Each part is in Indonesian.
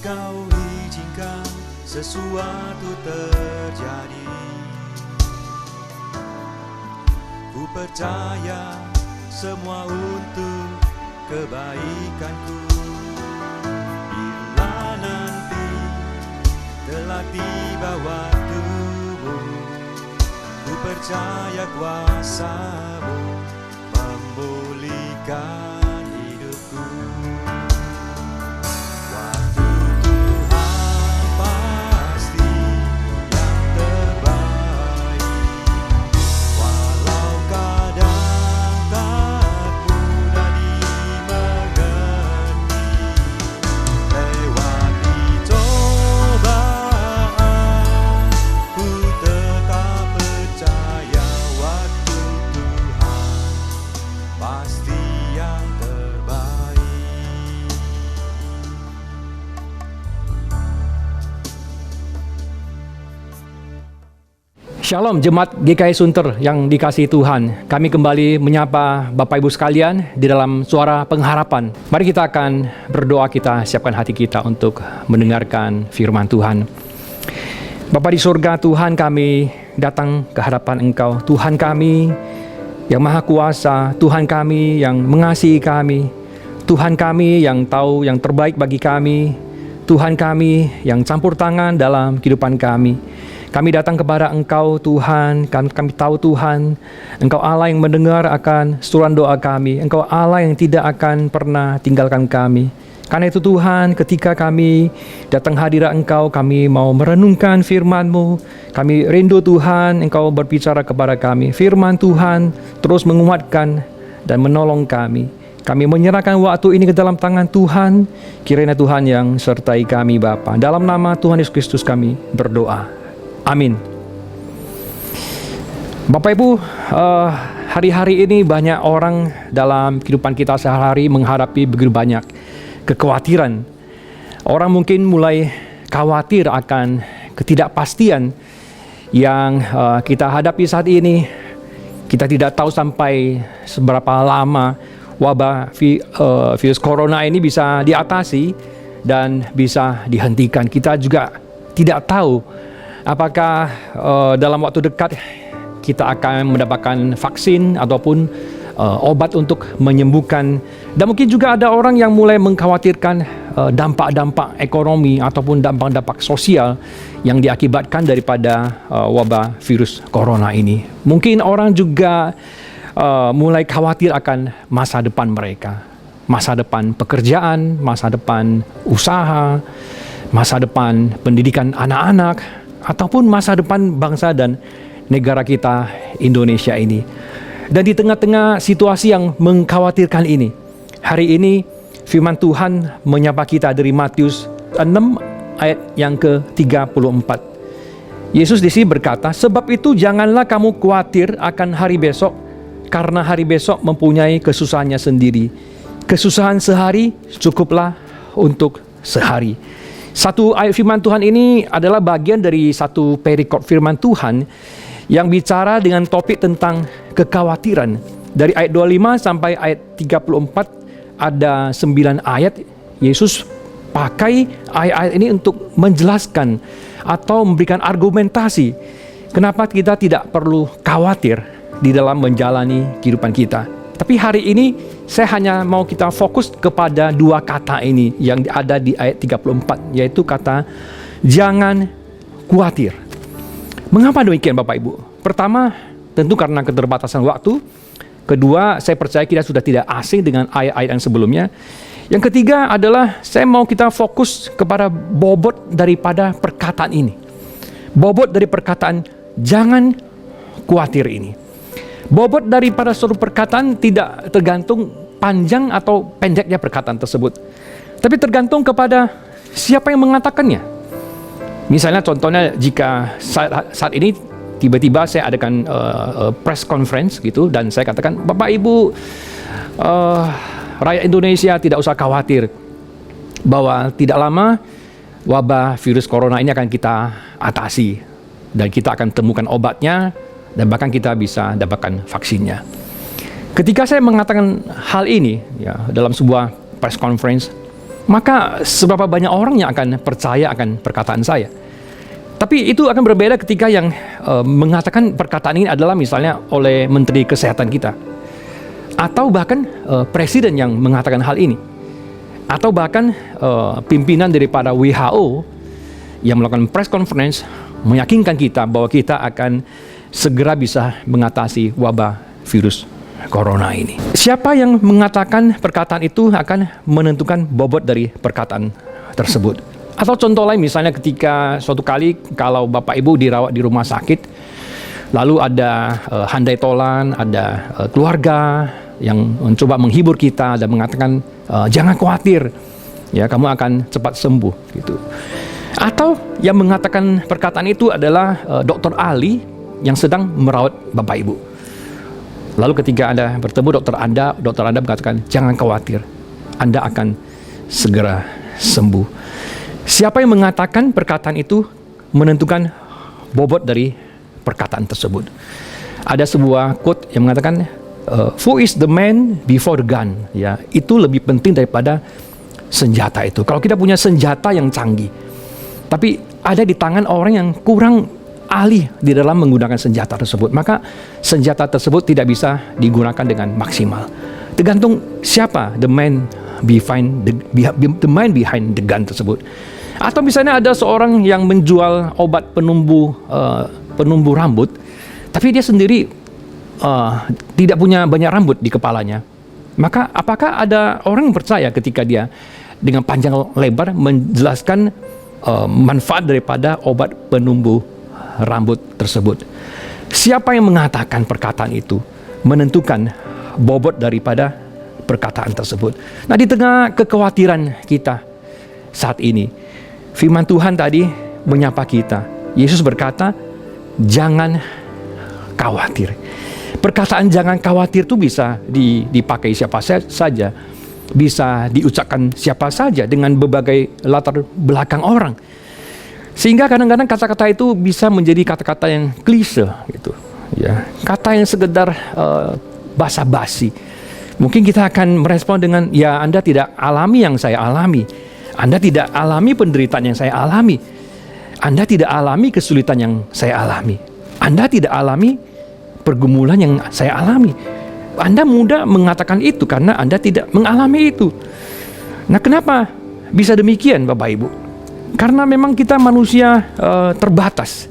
Kau izinkan sesuatu terjadi. Ku percaya semua untuk kebaikanku. Bila nanti telah tiba waktumu, ku percaya kuasa-Mu memulihkan hidupku. Waktu Tuhan pasti yang terbaik, walau kadang tak mudah dimengerti. Lewati cobaan, ku tetap percaya waktu Tuhan pasti yang terbaik. Shalom Jemaat GKI Sunter yang dikasihi Tuhan. Kami kembali menyapa Bapak Ibu sekalian di dalam suara pengharapan. Mari kita akan berdoa, kita siapkan hati kita untuk mendengarkan firman Tuhan. Bapa di surga, Tuhan, kami datang ke hadapan Engkau. Tuhan kami yang Maha Kuasa, Tuhan kami yang mengasihi kami, Tuhan kami yang tahu yang terbaik bagi kami, Tuhan kami yang campur tangan dalam kehidupan kami. Kami datang kepada Engkau Tuhan, kami tahu Tuhan, Engkau Allah yang mendengar akan seruan doa kami, Engkau Allah yang tidak akan pernah tinggalkan kami. Karena itu Tuhan, ketika kami datang hadirat Engkau, kami mau merenungkan firman-Mu, kami rindu Tuhan, Engkau berbicara kepada kami. Firman Tuhan terus menguatkan dan menolong kami. Kami menyerahkan waktu ini ke dalam tangan Tuhan, kiranya Tuhan yang sertai kami Bapa. Dalam nama Tuhan Yesus Kristus kami berdoa. Amin. Bapak Ibu, hari-hari ini banyak orang dalam kehidupan kita sehari-hari menghadapi begitu banyak kekhawatiran. Orang mungkin mulai khawatir akan ketidakpastian yang kita hadapi saat ini. Kita tidak tahu sampai seberapa lama wabah virus corona ini bisa diatasi dan bisa dihentikan. Kita juga tidak tahu apakah dalam waktu dekat kita akan mendapatkan vaksin ataupun obat untuk menyembuhkan. Dan mungkin juga ada orang yang mulai mengkhawatirkan dampak-dampak ekonomi ataupun dampak-dampak sosial yang diakibatkan daripada wabah virus corona ini. Mungkin orang juga mulai khawatir akan masa depan mereka, masa depan pekerjaan, masa depan usaha, masa depan pendidikan anak-anak, ataupun masa depan bangsa dan negara kita Indonesia ini. Dan di tengah-tengah situasi yang mengkhawatirkan ini, hari ini firman Tuhan menyapa kita dari Matius 6 ayat yang ke-34. Yesus di sini berkata, "Sebab itu janganlah kamu khawatir akan hari besok, karena hari besok mempunyai kesusahannya sendiri. Kesusahan sehari cukuplah untuk sehari." Satu ayat firman Tuhan ini adalah bagian dari satu perikop firman Tuhan yang bicara dengan topik tentang kekhawatiran. Dari ayat 25 sampai ayat 34 ada 9 ayat. Yesus pakai ayat-ayat ini untuk menjelaskan atau memberikan argumentasi kenapa kita tidak perlu khawatir di dalam menjalani kehidupan kita. Tapi hari ini saya hanya mau kita fokus kepada dua kata ini yang ada di ayat 34, yaitu kata jangan khawatir. Mengapa demikian Bapak Ibu? Pertama, tentu karena keterbatasan waktu. Kedua, saya percaya kita sudah tidak asing dengan ayat-ayat yang sebelumnya. Yang ketiga adalah saya mau kita fokus kepada bobot daripada perkataan ini. Bobot dari perkataan jangan khawatir ini. Bobot daripada suatu perkataan tidak tergantung panjang atau pendeknya perkataan tersebut, tapi tergantung kepada siapa yang mengatakannya. Misalnya contohnya jika saat ini tiba-tiba saya adakan press conference gitu, dan saya katakan, Bapak Ibu rakyat Indonesia tidak usah khawatir bahwa tidak lama wabah virus corona ini akan kita atasi dan kita akan temukan obatnya dan bahkan kita bisa dapatkan vaksinnya. Ketika saya mengatakan hal ini ya dalam sebuah press conference, maka seberapa banyak orang yang akan percaya akan perkataan saya? Tapi itu akan berbeda ketika yang mengatakan perkataan ini adalah misalnya oleh Menteri Kesehatan kita, atau bahkan Presiden yang mengatakan hal ini, atau bahkan pimpinan daripada WHO yang melakukan press conference meyakinkan kita bahwa kita akan segera bisa mengatasi wabah virus corona ini. Siapa yang mengatakan perkataan itu akan menentukan bobot dari perkataan tersebut. Atau contoh lain misalnya ketika suatu kali kalau Bapak Ibu dirawat di rumah sakit, lalu ada handai tolan, ada keluarga yang mencoba menghibur kita dan mengatakan jangan khawatir, ya kamu akan cepat sembuh gitu. Atau yang mengatakan perkataan itu adalah dokter ahli yang sedang merawat Bapak Ibu. Lalu ketika Anda bertemu dokter Anda mengatakan jangan khawatir, Anda akan segera sembuh. Siapa yang mengatakan perkataan itu menentukan bobot dari perkataan tersebut. Ada sebuah quote yang mengatakan who is the man before the gun, ya, itu lebih penting daripada senjata itu. Kalau kita punya senjata yang canggih, tapi ada di tangan orang yang kurang ahli di dalam menggunakan senjata tersebut, maka senjata tersebut tidak bisa digunakan dengan maksimal. Tergantung siapa the man behind the gun tersebut. Atau misalnya ada seorang yang menjual obat penumbuh rambut, tapi dia sendiri tidak punya banyak rambut di kepalanya. Maka apakah ada orang yang percaya ketika dia dengan panjang lebar menjelaskan manfaat daripada obat penumbuh rambut tersebut? Siapa yang mengatakan perkataan itu menentukan bobot daripada perkataan tersebut. Nah, di tengah kekhawatiran kita saat ini, firman Tuhan tadi menyapa kita. Yesus berkata, jangan khawatir. Perkataan jangan khawatir itu bisa dipakai siapa saja, bisa diucapkan siapa saja dengan berbagai latar belakang orang. Sehingga kadang-kadang kata-kata itu bisa menjadi kata-kata yang klise gitu, ya. Kata yang sekedar basa-basi. Mungkin kita akan merespon dengan, ya Anda tidak alami yang saya alami. Anda tidak alami penderitaan yang saya alami. Anda tidak alami kesulitan yang saya alami. Anda tidak alami pergumulan yang saya alami. Anda mudah mengatakan itu karena Anda tidak mengalami itu. Nah, kenapa bisa demikian Bapak Ibu? Karena memang kita manusia terbatas.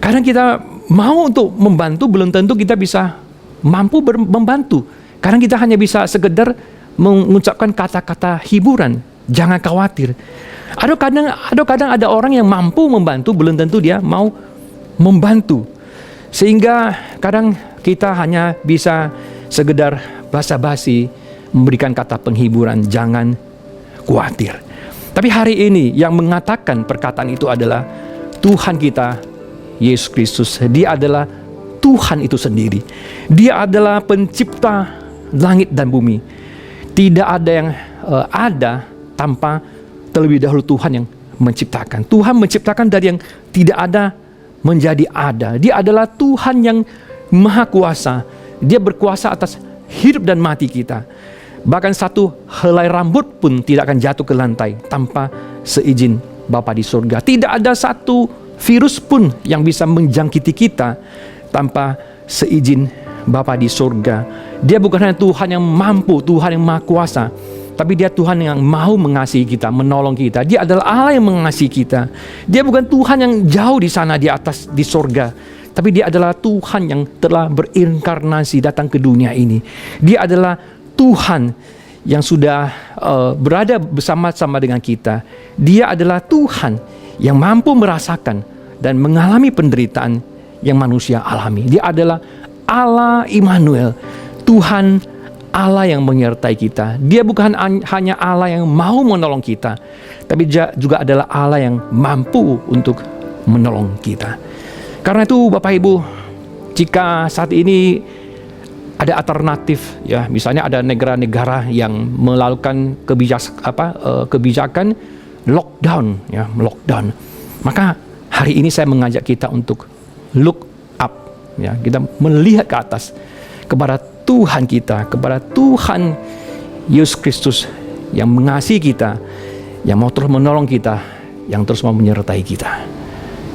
Kadang kita mau untuk membantu, belum tentu kita bisa mampu membantu. Kadang kita hanya bisa sekedar mengucapkan kata-kata hiburan, jangan khawatir. Kadang ada orang yang mampu membantu, belum tentu dia mau membantu. Sehingga kadang kita hanya bisa sekedar basa-basi memberikan kata penghiburan, jangan khawatir. Tapi hari ini yang mengatakan perkataan itu adalah Tuhan kita, Yesus Kristus. Dia adalah Tuhan itu sendiri. Dia adalah pencipta langit dan bumi. Tidak ada yang ada tanpa terlebih dahulu Tuhan yang menciptakan. Tuhan menciptakan dari yang tidak ada menjadi ada. Dia adalah Tuhan yang maha kuasa. Dia berkuasa atas hidup dan mati kita. Bahkan satu helai rambut pun tidak akan jatuh ke lantai tanpa seizin Bapa di surga. Tidak ada satu virus pun yang bisa menjangkiti kita tanpa seizin Bapa di surga. Dia bukan hanya Tuhan yang mampu, Tuhan yang maha kuasa, tapi dia Tuhan yang mau mengasihi kita, menolong kita. Dia adalah Allah yang mengasihi kita. Dia bukan Tuhan yang jauh di sana di atas di surga, tapi dia adalah Tuhan yang telah berinkarnasi datang ke dunia ini. Dia adalah Tuhan yang sudah berada bersama-sama dengan kita. Dia adalah Tuhan yang mampu merasakan dan mengalami penderitaan yang manusia alami. Dia adalah Allah Immanuel, Tuhan Allah yang menyertai kita. Dia bukan hanya Allah yang mau menolong kita, tapi juga adalah Allah yang mampu untuk menolong kita. Karena itu Bapak Ibu, jika saat ini ada alternatif, ya, misalnya ada negara-negara yang melakukan kebijakan lockdown, ya, lockdown. Maka hari ini saya mengajak kita untuk look up, ya, kita melihat ke atas kepada Tuhan kita, kepada Tuhan Yesus Kristus yang mengasihi kita, yang mau terus menolong kita, yang terus mau menyertai kita.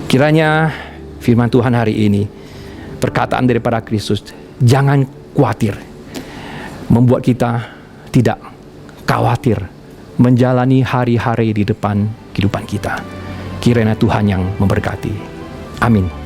Kiranya firman Tuhan hari ini, perkataan daripada Kristus, jangan khawatir, membuat kita tidak khawatir menjalani hari-hari di depan kehidupan kita. Kiranya Tuhan yang memberkati. Amin.